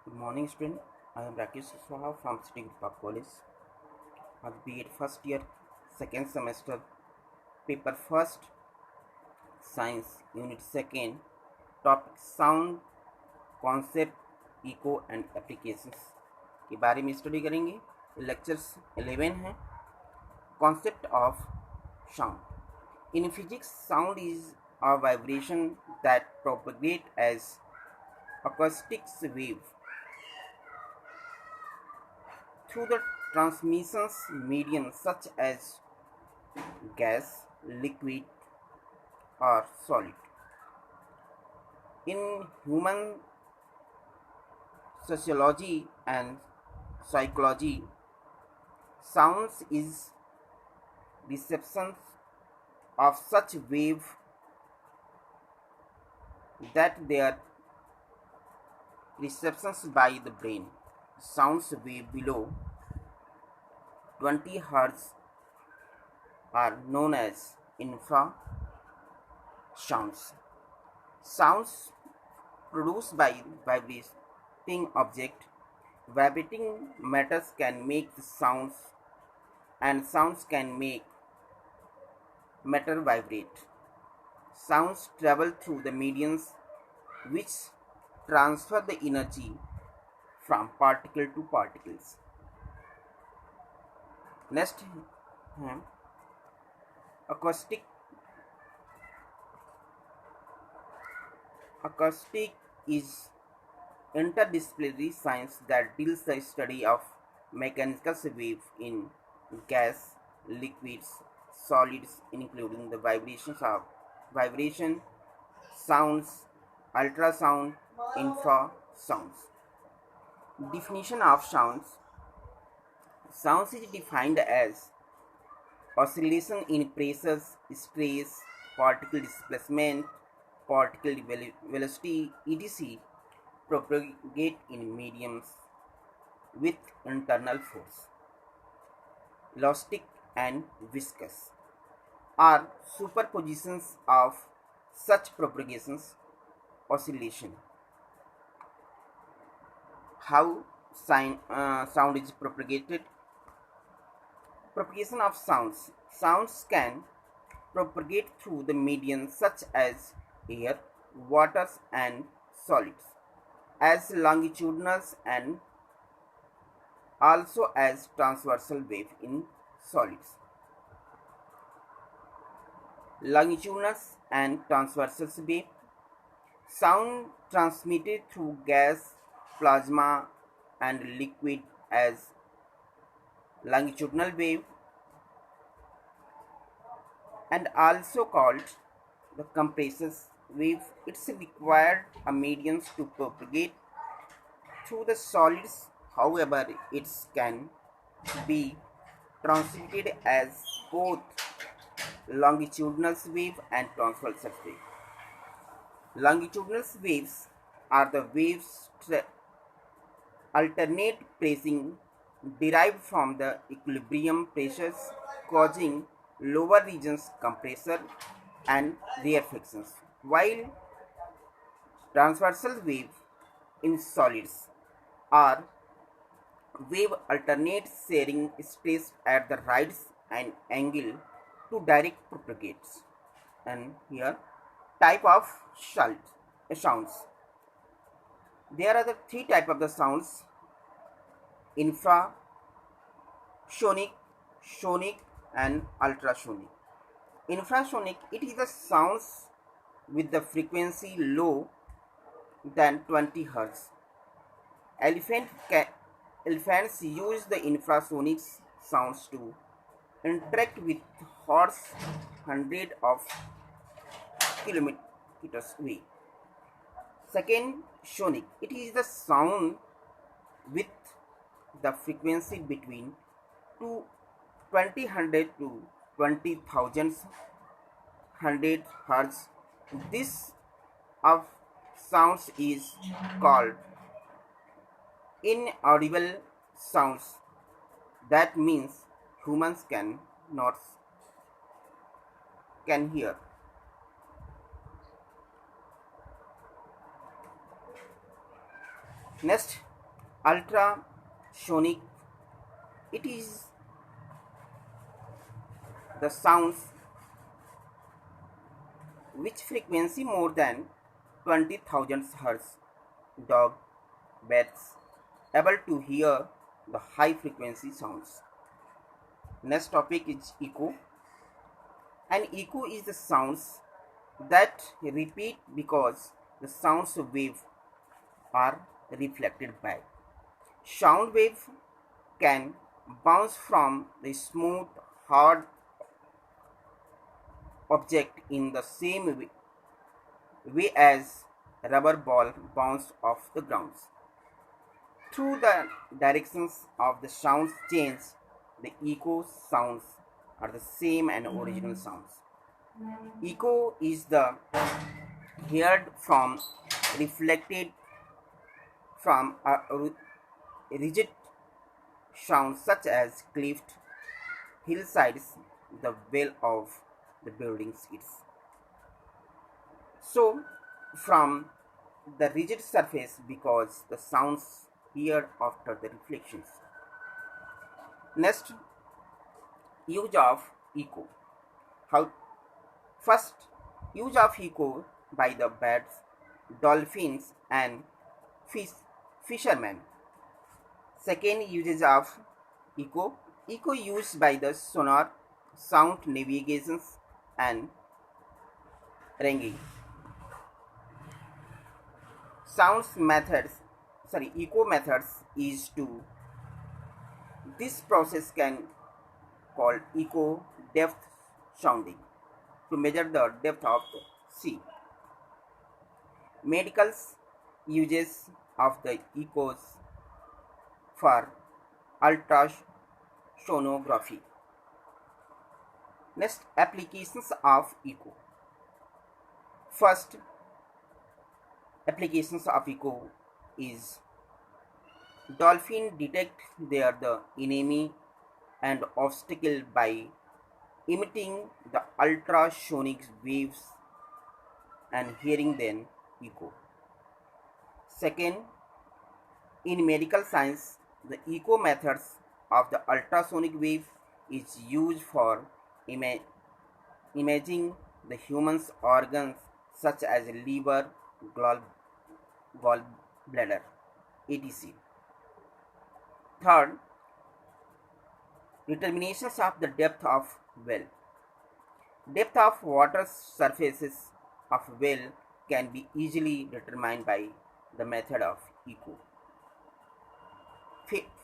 Good morning, student. I am Rakesh Swaha from City Group College. आज B.Ed first year, second semester, paper first, science, unit second, topic sound, concept, echo and applications के बारे में study करेंगे. Lectures 11 है. Concept of sound. In physics, sound is a vibration that propagate as acoustic wave through the transmissions medium such as gas, liquid, or solid. In human sociology and psychology, sounds is reception of such wave that they are receptions by the brain. Sounds wave below 20 Hz are known as infrasounds. Sounds produced by vibrating object. Vibrating matters can make the sounds and sounds can make matter vibrate. Sounds travel through the mediums which transfer the energy from particle to particles. Next, acoustic. Acoustic is interdisciplinary science that deals the study of mechanical waves in gas, liquids, solids, including the vibrations of vibration, sounds, ultrasound, infrasounds. Definition of sounds. Sounds is defined as oscillation in pressures, stress, particle displacement, particle velocity, etc. propagate in mediums with internal force. Elastic and viscous are superpositions of such propagations. Oscillation. How sound is propagated. Propagation of sounds. Sounds can propagate through the medium such as air, waters and solids, as longitudinal and also as transversal wave in solids. Longitudinal and transversal wave. Sound transmitted through gas, plasma and liquid as longitudinal wave and also called the compressive wave. It's required a medium to propagate through the solids. However, it can be transmitted as both longitudinal wave and transversal wave. Longitudinal waves are the waves alternate pressing derived from the equilibrium pressures causing lower regions compressor and rarefactions, while transversal wave in solids are wave alternate sharing space at the right and angle to direct propagates. And here type of sounds. There are the three type of the sounds: infrasonic, sonic and ultrasonic. Infrasonic, it is the sounds with the frequency low than 20 Hz. Elephants use the infrasonic sounds to interact with horse hundreds of kilometers away. Second, sonic. It is the sound with the frequency between 2000 to 20,000 100 Hz. This of sounds is called inaudible sounds. That means humans can hear. Next, Ultrasonic, it is the sounds which frequency more than 20,000 Hz. Dog, bats able to hear the high frequency sounds. Next topic is echo. An echo is the sounds that repeat because the sound wave are reflected back. Sound wave can bounce from the smooth, hard object in the same way as a rubber ball bounces off the ground. Through the directions of the sounds change, the echo sounds are the same and original sounds. Echo is the heard from reflected from a rigid sound such as cliff, hillsides, the well of the buildings. So, from the rigid surface because the sounds heard after the reflections. Next, use of echo. How first use of echo by the birds, dolphins, and fishermen. Second, uses of echo. Echo used by the sonar, sound navigations, and ringing. Echo methods is to this process can called echo depth sounding to measure the depth of the sea. Medicals uses of the echoes for ultrasonography. Next, applications of echo. First, applications of echo is dolphin detect their the enemy and obstacle by emitting the ultrasonic waves and hearing them echo. Second, in medical science, the echo methods of the ultrasonic wave is used for imaging the human's organs such as liver, gallbladder, etc. Third, determinations of the depth of well. Depth of water surfaces of well can be easily determined by the method of echo.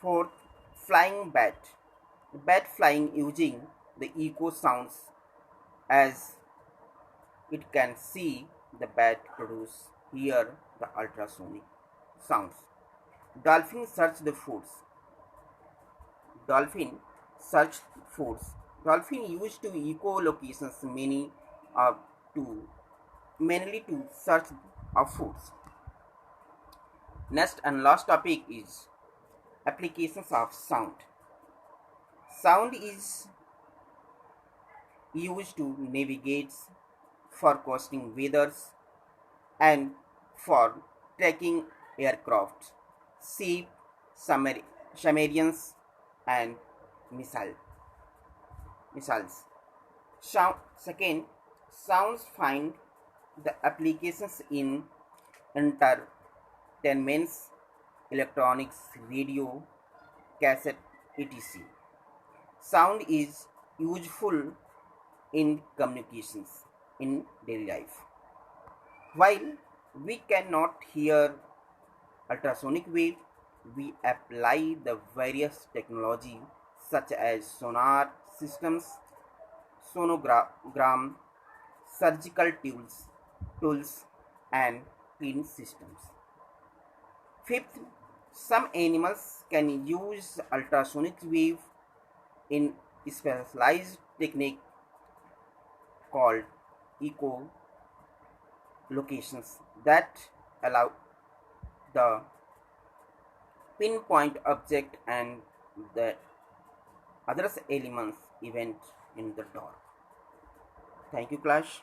Fourth, flying bat. The bat flying using the echo sounds as it can see the bat produce hear the ultrasonic sounds. Dolphin search the foods. Dolphin search foods. Dolphin used to echolocations mainly to search of foods. Next and last topic is applications of sound. Sound is used to navigate, forecasting weathers, and for tracking aircraft, ship, submarines, and missiles. Second, sounds find the applications in entertainments, electronics, radio, cassette, etc. Sound is useful in communications in daily life. While we cannot hear ultrasonic wave, we apply the various technology such as sonar systems, sonogram, surgical tools and clean systems. Fifth, some animals can use ultrasonic wave in specialized technique called echo locations that allow the pinpoint object and the other elements event in the dark. Thank you, class.